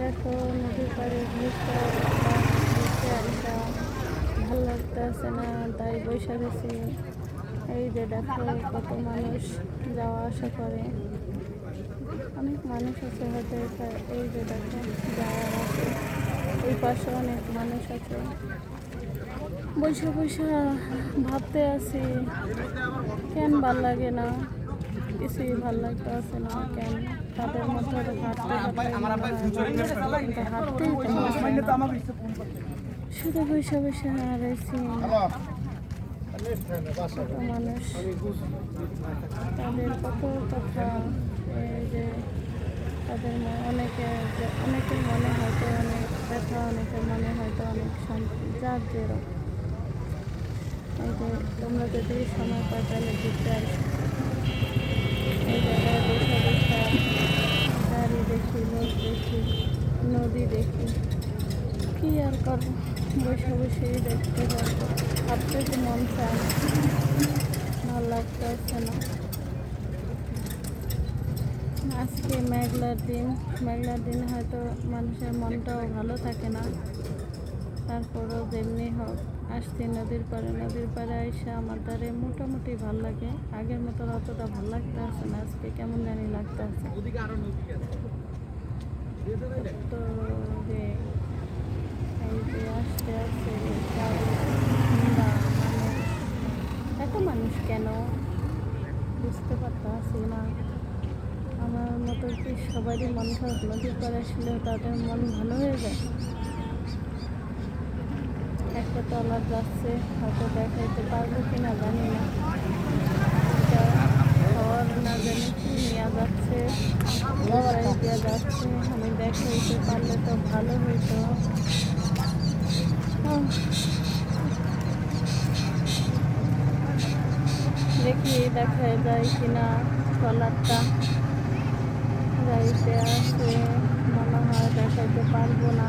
দেখো নদীর পাড়ে ঘুরতে আসা ভালো লাগতেছে না, তাই বসে গেছি। এই যে দেখো কত মানুষ যাওয়া আসা করে, অনেক মানুষ আছে হয়তো এই যে দেখো যাওয়ার আছে, এই পাশে অনেক মানুষ আছে। বসে বসে ভাবতে আছি কেন ভাল লাগে না, কিছুই ভাল লাগতে আছে না কেন। তাদের মধ্যে হাঁটতেই শুধু বসে বসে হারাইছি। কত মানুষ, তাদের কত কথা, এই যে তাদের অনেকের মনে হয়তো অনেক ব্যথা, অনেকের মনে হয়তো অনেক শান্তি, যার যেরকম। এই যে তোমরা যদি সময় পাই তাহলে ঘুরতে আসো, এই জায়গায় বসে বসে গাড়ি দেখি, লোক দেখি, নদী দেখি, কি আর করবো, বসে বসেই দেখতে পারবো। ভাবতে যে মন চায়, ভালো লাগতেছে না। আজকে মেঘলার দিন হয়তো মানুষের মনটাও ভালো থাকে না, তারপরেও যেমনি হোক আসছি নদীর পাড়ে এসে আমার দ্বারে মোটামুটি ভাল লাগে। আগের মতো অতটা ভালো লাগতে আসে না, আজকে কেমন জানি লাগতে আছে। তো যে এই যে আসতে আসতে এত মানুষ কেন বুঝতে পারতেছি না। আমার মতো কি সবারই মন খারাপ? নদীর পাড়ে আসলেও তাদের মন ভালো হয়ে যায়। একটা ট্রলার যাচ্ছে, হয়তো দেখাইতে পারবো কিনা জানি না, খাওয়ার না জানি কি নিয়ে যাচ্ছে, দিয়ে যাচ্ছে। আমি দেখাইতে পারলে তো ভালো হইতো। দেখি দেখা যায় কিনা ট্রলারটা গাড়িতে আছে, মনে হয় দেখাইতে পারবো না।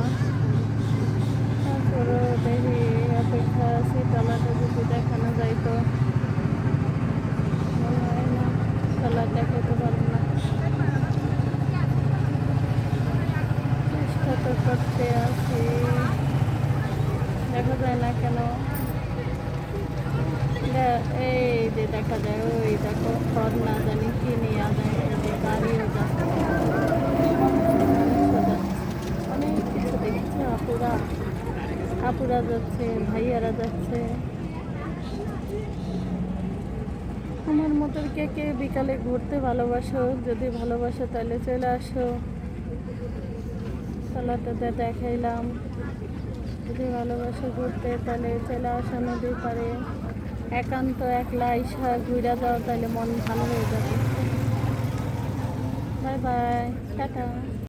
তারপরেও দেখি, অপেক্ষা আছি, ট্রলারটা যদি দেখানো যাইতো। মনে হয় না ট্রলার দেখাইতে পারবো না, চেষ্টা তো করতে আছি, দেখা যায় না কেন। এই যে দেখা যায়, ওই দেখো খড় না জানি কি নিয়ে যায়, যে গাড়িও যাচ্ছে, অনেক কিছু দেখছে। আপুরা যাচ্ছে, ভাইয়ারা যাচ্ছে। আমার মতো কে কে বিকালে ঘুরতে ভালোবাসো? যদি ভালোবাসো তাহলে চলে আসো, ট্রলারটাতে দেখাইলাম। যদি ভালোবাসো ঘুরতে তাহলে চলে আসো নদীর পাড়ে। একান্ত একলা আইসা ঘুরে যাও, তাহলে মন ভালো হয়ে যাবে। Bye bye, tata.